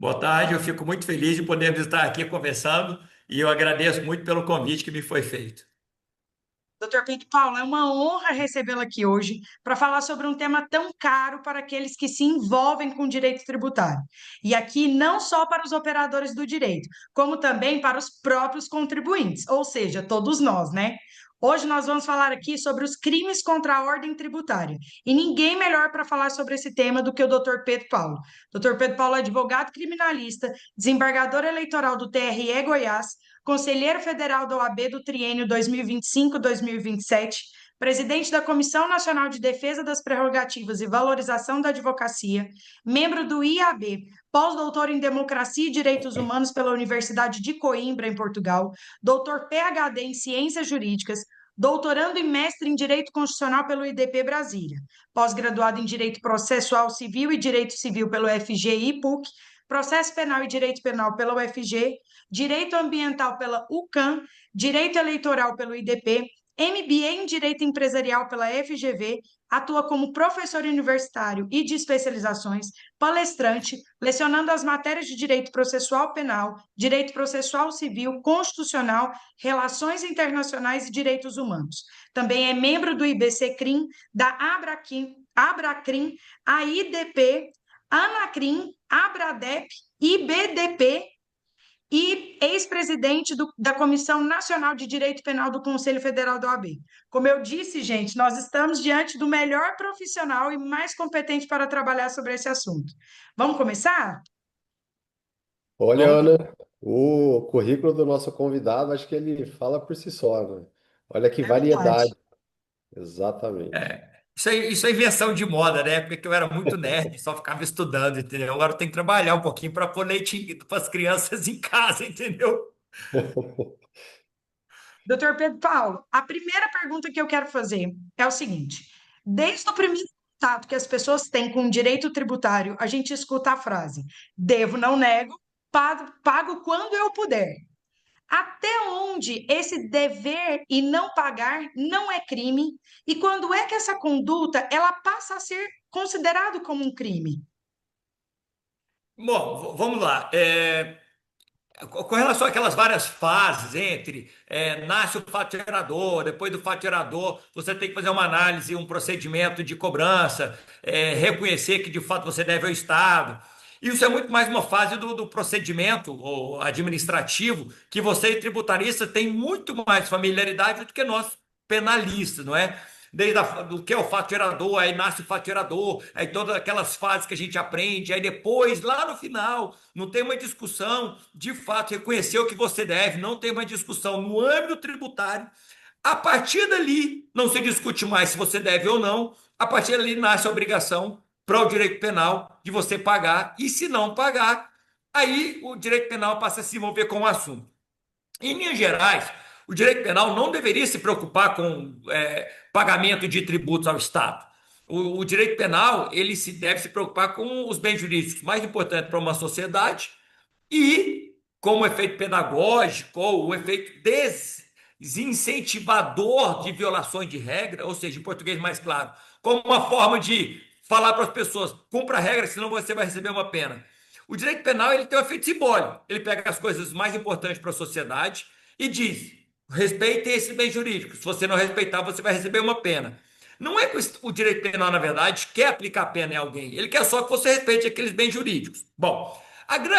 Boa tarde, eu fico muito feliz de podermos estar aqui conversando e eu agradeço muito pelo convite que me foi feito. Doutor Pedro Paulo, é uma honra recebê-lo aqui hoje para falar sobre um tema tão caro para aqueles que se envolvem com o direito tributário. E aqui não só para os operadores do direito, como também para os próprios contribuintes, ou seja, todos nós, né? Hoje nós vamos falar aqui sobre os crimes contra a ordem tributária. E ninguém melhor para falar sobre esse tema do que o doutor Pedro Paulo. Doutor Pedro Paulo é advogado criminalista, desembargador eleitoral do TRE Goiás, conselheiro federal da OAB do triênio 2025-2027, presidente da Comissão Nacional de Defesa das Prerrogativas e Valorização da Advocacia, membro do IAB, pós-doutor em Democracia e Direitos Humanos pela Universidade de Coimbra, em Portugal, doutor PhD em Ciências Jurídicas, doutorando e mestre em Direito Constitucional pelo IDP Brasília, pós-graduado em Direito Processual Civil e Direito Civil pelo FGI PUC, Processo Penal e Direito Penal pela UFG, Direito Ambiental pela UCAM, Direito Eleitoral pelo IDP, MBA em Direito Empresarial pela FGV, atua como professor universitário e de especializações, palestrante, lecionando as matérias de Direito Processual Penal, Direito Processual Civil, Constitucional, Relações Internacionais e Direitos Humanos. Também é membro do IBC-CRIM, da Abracrim, AIDP, Anacrim, Abradep, IBDP e ex-presidente da Comissão Nacional de Direito Penal do Conselho Federal da OAB. Como eu disse, gente, nós estamos diante do melhor profissional e mais competente para trabalhar sobre esse assunto. Vamos começar? Olha, Vamos, Ana, o currículo do nosso convidado, acho que ele fala por si só, né? Olha que É verdade. variedade. Exatamente. isso é invenção de moda, né? Porque eu era muito nerd, só ficava estudando, entendeu? Agora eu tenho que trabalhar um pouquinho para pôr leite para as crianças em casa, entendeu? Doutor Pedro Paulo, a primeira pergunta que eu quero fazer é o seguinte: desde o primeiro contato que as pessoas têm com o direito tributário, a gente escuta a frase: devo, não nego, pago quando eu puder. Até onde esse dever e não pagar não é crime? E quando é que essa conduta ela passa a ser considerado como um crime? Bom, vamos lá. Com relação àquelas várias fases entre nasce o fato gerador, depois do fato gerador, você tem que fazer uma análise, um procedimento de cobrança, reconhecer que de fato você deve ao Estado. Isso é muito mais uma fase do procedimento ou administrativo que você, tributarista, tem muito mais familiaridade do que nós, penalistas, não é? Do que é o fato gerador, aí nasce o fato gerador, aí todas aquelas fases que a gente aprende, aí depois, lá no final, não tem uma discussão, de fato, reconhecer o que você deve, não tem uma discussão no âmbito tributário. A partir dali, não se discute mais se você deve ou não, a partir dali nasce a obrigação para o direito penal de você pagar, e se não pagar, aí o direito penal passa a se envolver com o assunto. Em linhas gerais, o direito penal não deveria se preocupar com pagamento de tributos ao Estado. O direito penal ele deve se preocupar com os bens jurídicos mais importantes para uma sociedade e, como efeito pedagógico ou o efeito desincentivador de violações de regra, ou seja, em português mais claro, como uma forma de falar para as pessoas: cumpra a regra, senão você vai receber uma pena. O direito penal ele tem um efeito simbólico. Ele pega as coisas mais importantes para a sociedade e diz: respeite esse bem jurídico. Se você não respeitar, você vai receber uma pena. Não é que o direito penal, na verdade, quer aplicar pena em alguém. Ele quer só que você respeite aqueles bens jurídicos. Bom,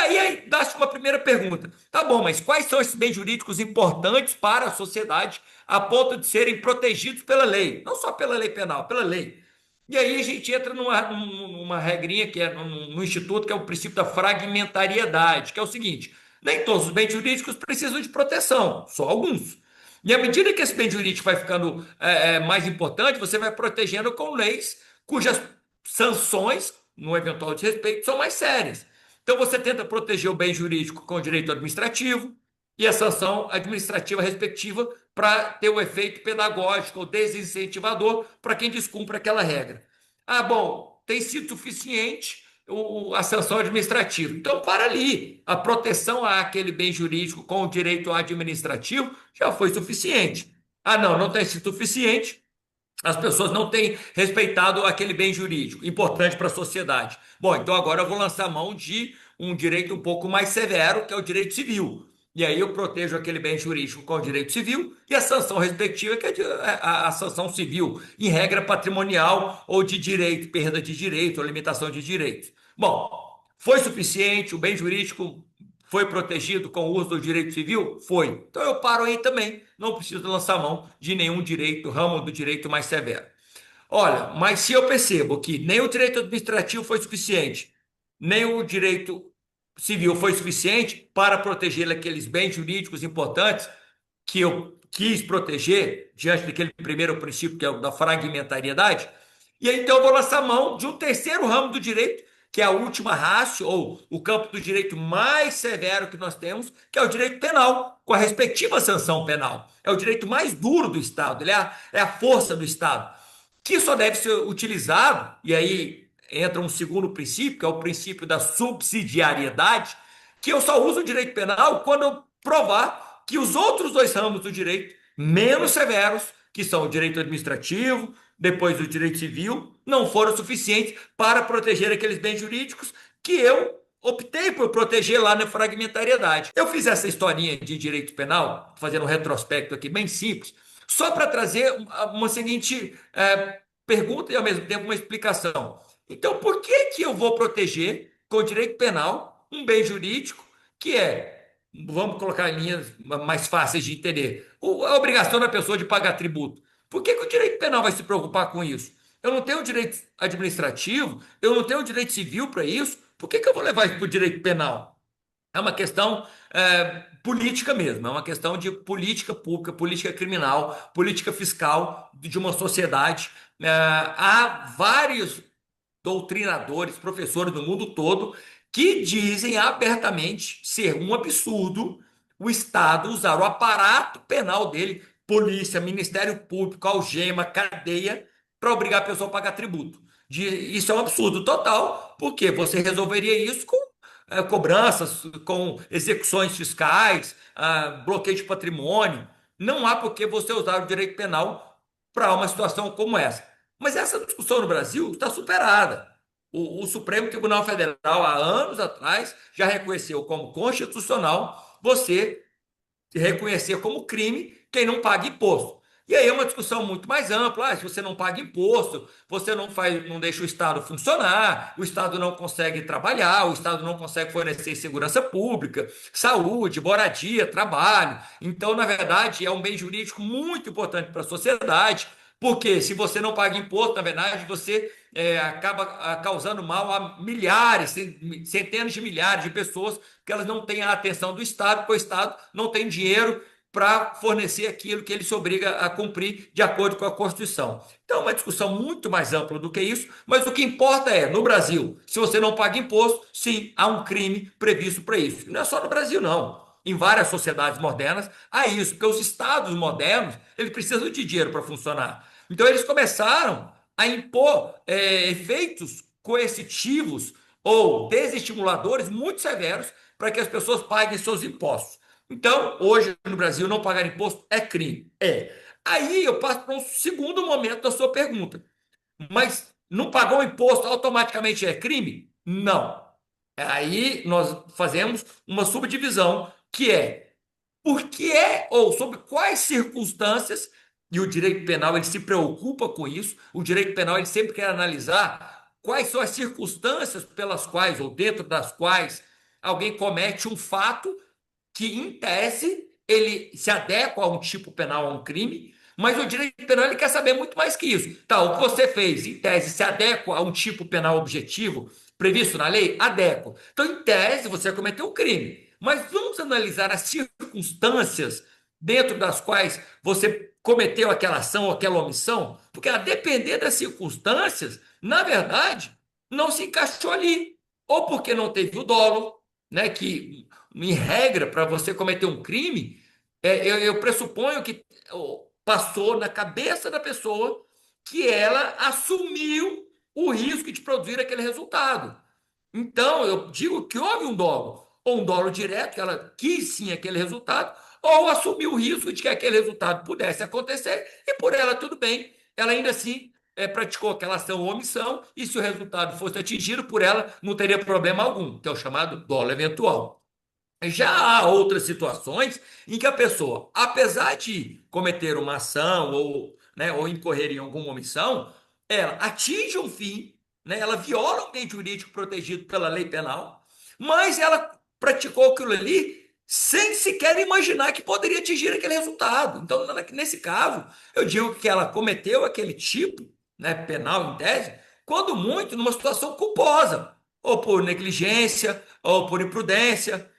e aí dá-se uma primeira pergunta. Tá bom, mas quais são esses bens jurídicos importantes para a sociedade a ponto de serem protegidos pela lei? Não só pela lei penal, pela lei. E aí a gente entra numa regrinha que é no Instituto, que é o princípio da fragmentariedade, que é o seguinte: nem todos os bens jurídicos precisam de proteção, só alguns. E à medida que esse bem jurídico vai ficando mais importante, você vai protegendo com leis cujas sanções, no eventual desrespeito, são mais sérias. Então você tenta proteger o bem jurídico com o direito administrativo e a sanção administrativa respectiva para ter o efeito pedagógico ou desincentivador para quem descumpre aquela regra. Ah, bom, tem sido suficiente a sanção administrativa. Então, para ali, a proteção àquele bem jurídico com o direito administrativo já foi suficiente. Ah, não, não tem sido suficiente. As pessoas não têm respeitado aquele bem jurídico, importante para a sociedade. Bom, então agora eu vou lançar a mão de um direito um pouco mais severo, que é o direito civil. E aí eu protejo aquele bem jurídico com o direito civil e a sanção respectiva, que é a sanção civil, em regra patrimonial ou de direito, perda de direito ou limitação de direitos. Bom, foi suficiente, o bem jurídico foi protegido com o uso do direito civil? Foi. Então eu paro aí também, não preciso lançar mão de nenhum direito, ramo do direito mais severo. Olha, mas se eu percebo que nem o direito administrativo foi suficiente, nem o direito civil foi suficiente para proteger aqueles bens jurídicos importantes que eu quis proteger diante daquele primeiro princípio, que é o da fragmentariedade, e aí então eu vou lançar mão de um terceiro ramo do direito, que é a última ratio, ou o campo do direito mais severo que nós temos, que é o direito penal, com a respectiva sanção penal. É o direito mais duro do Estado, ele é a força do Estado, que só deve ser utilizado, e aí entra um segundo princípio, que é o princípio da subsidiariedade, que eu só uso o direito penal quando eu provar que os outros dois ramos do direito, menos severos, que são o direito administrativo, depois o direito civil, não foram suficientes para proteger aqueles bens jurídicos que eu optei por proteger lá na fragmentariedade. Eu fiz essa historinha de direito penal, fazendo um retrospecto aqui bem simples, só para trazer uma seguinte pergunta e ao mesmo tempo uma explicação. Então, por que que eu vou proteger com o direito penal um bem jurídico que é, vamos colocar em linhas mais fáceis de entender, a obrigação da pessoa de pagar tributo? Por que que o direito penal vai se preocupar com isso? Eu não tenho direito administrativo, eu não tenho direito civil para isso, por que que eu vou levar isso para o direito penal? É uma questão política mesmo, é uma questão de política pública, política criminal, política fiscal de uma sociedade. Há vários doutrinadores, professores do mundo todo, que dizem abertamente ser um absurdo o Estado usar o aparato penal dele, polícia, Ministério Público, algema, cadeia, para obrigar a pessoa a pagar tributo. Isso é um absurdo total, porque você resolveria isso com cobranças, com execuções fiscais, bloqueio de patrimônio. Não há por que você usar o direito penal para uma situação como essa. Mas essa discussão no Brasil está superada. O Supremo Tribunal Federal, há anos atrás, já reconheceu como constitucional você reconhecer como crime quem não paga imposto. E aí é uma discussão muito mais ampla. Se você não paga imposto, você não deixa o Estado funcionar, o Estado não consegue trabalhar, o Estado não consegue fornecer segurança pública, saúde, moradia, trabalho. Então, na verdade, é um bem jurídico muito importante para a sociedade, porque se você não paga imposto, na verdade, você acaba causando mal a milhares, centenas de milhares de pessoas, que elas não têm a atenção do Estado, porque o Estado não tem dinheiro para fornecer aquilo que ele se obriga a cumprir de acordo com a Constituição. Então, é uma discussão muito mais ampla do que isso, mas o que importa é, no Brasil, se você não paga imposto, sim, há um crime previsto para isso. E não é só no Brasil, não. Em várias sociedades modernas há isso, porque os estados modernos eles precisam de dinheiro para funcionar. Então, eles começaram a impor efeitos coercitivos ou desestimuladores muito severos para que as pessoas paguem seus impostos. Então, hoje no Brasil, não pagar imposto é crime. É. Aí eu passo para um segundo momento da sua pergunta. Mas não pagou o imposto automaticamente é crime? Não. Aí nós fazemos uma subdivisão que é por que é ou sob quais circunstâncias, e o direito penal ele se preocupa com isso, o direito penal ele sempre quer analisar quais são as circunstâncias pelas quais ou dentro das quais alguém comete um fato que, em tese, ele se adequa a um tipo penal, a um crime, mas o direito penal ele quer saber muito mais que isso. Tá, o que você fez, em tese, se adequa a um tipo penal objetivo previsto na lei? Adequa. Então, em tese, você cometeu um crime. Mas vamos analisar as circunstâncias dentro das quais você cometeu aquela ação ou aquela omissão, porque a depender das circunstâncias, na verdade, não se encaixou ali. Ou porque não teve o dolo, né, que em regra, para você cometer um crime, eu pressuponho que passou na cabeça da pessoa que ela assumiu o risco de produzir aquele resultado. Então, eu digo que houve um dolo, ou um dolo direto, que ela quis sim aquele resultado, ou assumiu o risco de que aquele resultado pudesse acontecer, e por ela tudo bem, ela ainda assim praticou aquela ação ou omissão, e se o resultado fosse atingido por ela, não teria problema algum, que é o chamado dolo eventual. Já há outras situações em que a pessoa, apesar de cometer uma ação ou, né, ou incorrer em alguma omissão, ela atinge um fim, né, ela viola um bem jurídico protegido pela lei penal, mas ela praticou aquilo ali sem sequer imaginar que poderia atingir aquele resultado. Então, nesse caso, eu digo que ela cometeu aquele tipo, né, penal em tese, quando muito numa situação culposa, ou por negligência, ou por imprudência,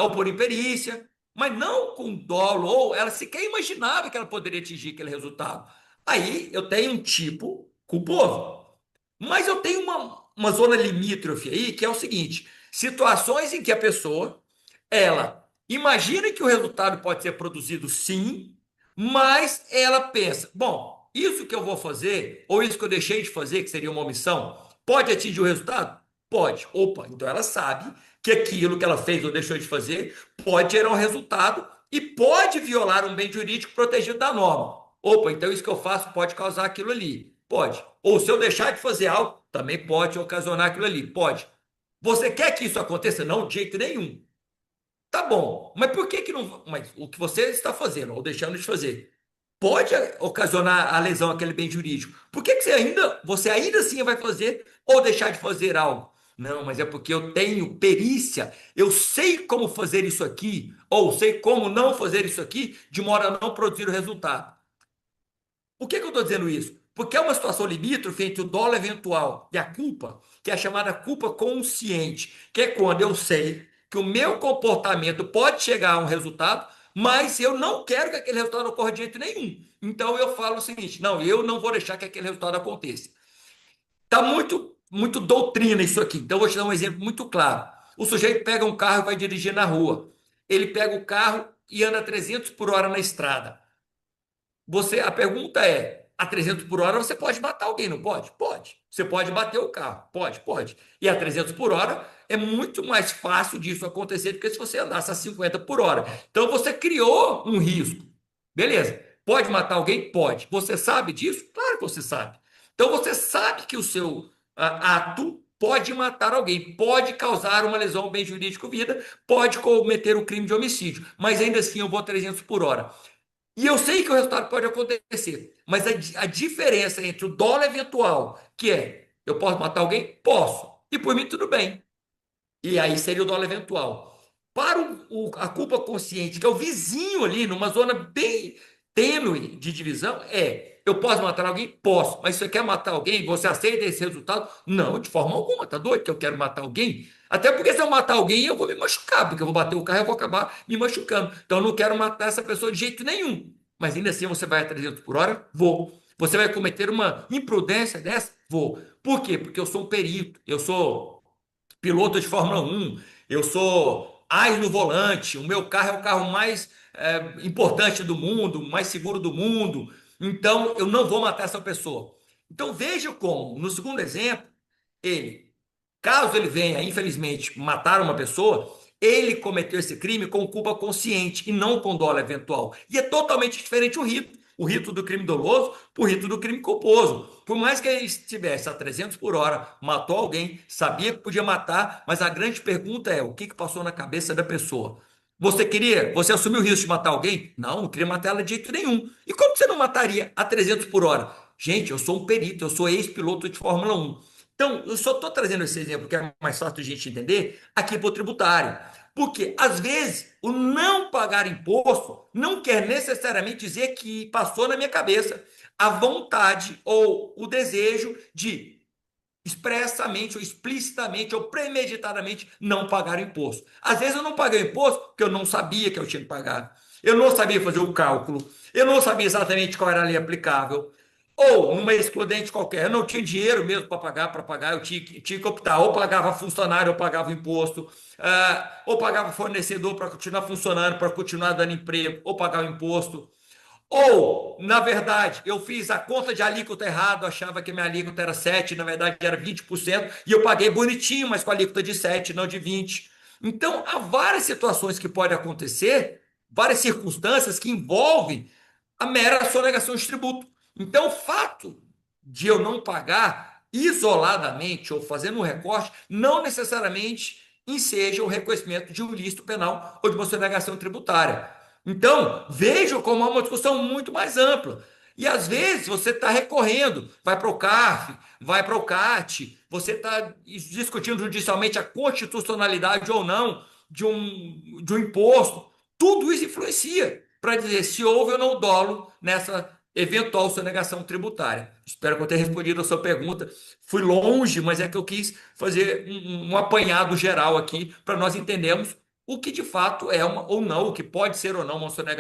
ou por imperícia, mas não com dolo, ou ela sequer imaginava que ela poderia atingir aquele resultado. Aí eu tenho um tipo culposo. Mas eu tenho uma zona limítrofe aí, que é o seguinte: situações em que a pessoa, ela imagina que o resultado pode ser produzido sim, mas ela pensa, bom, isso que eu vou fazer, ou isso que eu deixei de fazer, que seria uma omissão, pode atingir o resultado? Pode. Opa, então ela sabe que aquilo que ela fez ou deixou de fazer pode gerar um resultado e pode violar um bem jurídico protegido da norma. Opa, então isso que eu faço pode causar aquilo ali. Pode. Ou se eu deixar de fazer algo, também pode ocasionar aquilo ali. Pode. Você quer que isso aconteça? Não, de jeito nenhum. Tá bom, mas por que que não. Mas o que você está fazendo ou deixando de fazer pode ocasionar a lesão àquele bem jurídico. Por que que você ainda assim vai fazer ou deixar de fazer algo? Não, mas é porque eu tenho perícia, eu sei como fazer isso aqui, ou sei como não fazer isso aqui, de modo a não produzir o resultado. Por que que eu estou dizendo isso? Porque é uma situação limítrofe entre o dolo eventual e a culpa, que é a chamada culpa consciente, que é quando eu sei que o meu comportamento pode chegar a um resultado, mas eu não quero que aquele resultado ocorra de jeito nenhum. Então eu falo o seguinte: não, eu não vou deixar que aquele resultado aconteça. Está muito doutrina isso aqui. Então eu vou te dar um exemplo muito claro. O sujeito pega um carro e vai dirigir na rua. Ele pega o carro e anda 300 por hora na estrada. A pergunta é: a 300 por hora você pode matar alguém, não pode? Pode. Você pode bater o carro? Pode, pode. E a 300 por hora é muito mais fácil disso acontecer do que se você andasse a 50 por hora. Então você criou um risco. Beleza. Pode matar alguém? Pode. Você sabe disso? Claro que você sabe. Então você sabe que o seu ato pode matar alguém, pode causar uma lesão ao bem jurídico vida, pode cometer o crime de homicídio, mas ainda assim eu vou a 300 por hora. E eu sei que o resultado pode acontecer, mas a diferença entre o dolo eventual, que é eu posso matar alguém? Posso. E por mim tudo bem. E aí seria o dolo eventual. Para a culpa consciente, que é o vizinho ali, numa zona bem tênue de divisão, eu posso matar alguém? Posso. Mas se você quer matar alguém, você aceita esse resultado? Não, de forma alguma. Tá doido que eu quero matar alguém? Até porque se eu matar alguém, eu vou me machucar, porque eu vou bater o carro e eu vou acabar me machucando. Então eu não quero matar essa pessoa de jeito nenhum. Mas ainda assim você vai a 300 por hora? Vou. Você vai cometer uma imprudência dessa? Vou. Por quê? Porque eu sou um perito, eu sou piloto de Fórmula 1, eu sou ás no volante, o meu carro é o carro mais importante do mundo, mais seguro do mundo, então eu não vou matar essa pessoa. Então veja como, no segundo exemplo, ele, caso ele venha, infelizmente, matar uma pessoa, ele cometeu esse crime com culpa consciente e não com dolo eventual. E é totalmente diferente o rito do crime doloso para o rito do crime culposo. Por mais que ele estivesse a 300 por hora, matou alguém, sabia que podia matar, mas a grande pergunta é: o que passou na cabeça da pessoa? Você assumiu o risco de matar alguém? Não, não queria matar ela de jeito nenhum. E como você não mataria a 300 por hora? Gente, eu sou um perito, eu sou ex-piloto de Fórmula 1. Então, eu só estou trazendo esse exemplo que é mais fácil de a gente entender aqui para o tributário. Porque, às vezes, o não pagar imposto não quer necessariamente dizer que passou na minha cabeça a vontade ou o desejo de expressamente ou explicitamente ou premeditadamente não pagar o imposto. Às vezes eu não paguei o imposto porque eu não sabia que eu tinha que pagar. Eu não sabia fazer o cálculo. Eu não sabia exatamente qual era a lei aplicável. Ou numa excludente qualquer, eu não tinha dinheiro mesmo para pagar, eu tinha que optar, ou pagava funcionário, ou pagava imposto, ou pagava fornecedor para continuar funcionando, para continuar dando emprego, ou pagava imposto. Ou, na verdade, eu fiz a conta de alíquota errado, achava que minha alíquota era 7, na verdade era 20%, e eu paguei bonitinho, mas com a alíquota de 7, não de 20. Então, há várias situações que podem acontecer, várias circunstâncias que envolvem a mera sonegação de tributo. Então, o fato de eu não pagar isoladamente ou fazendo um recorte, não necessariamente enseja o reconhecimento de um ilícito penal ou de uma sonegação tributária. Então, vejo como é uma discussão muito mais ampla. E às vezes você está recorrendo, vai para o CARF, vai para o CAT, você está discutindo judicialmente a constitucionalidade ou não de um imposto. Tudo isso influencia para dizer se houve ou não dolo nessa eventual sonegação tributária. Espero que eu tenha respondido a sua pergunta. Fui longe, mas é que eu quis fazer um apanhado geral aqui para nós entendermos o que de fato é uma ou não, o que pode ser ou não uma sonegação.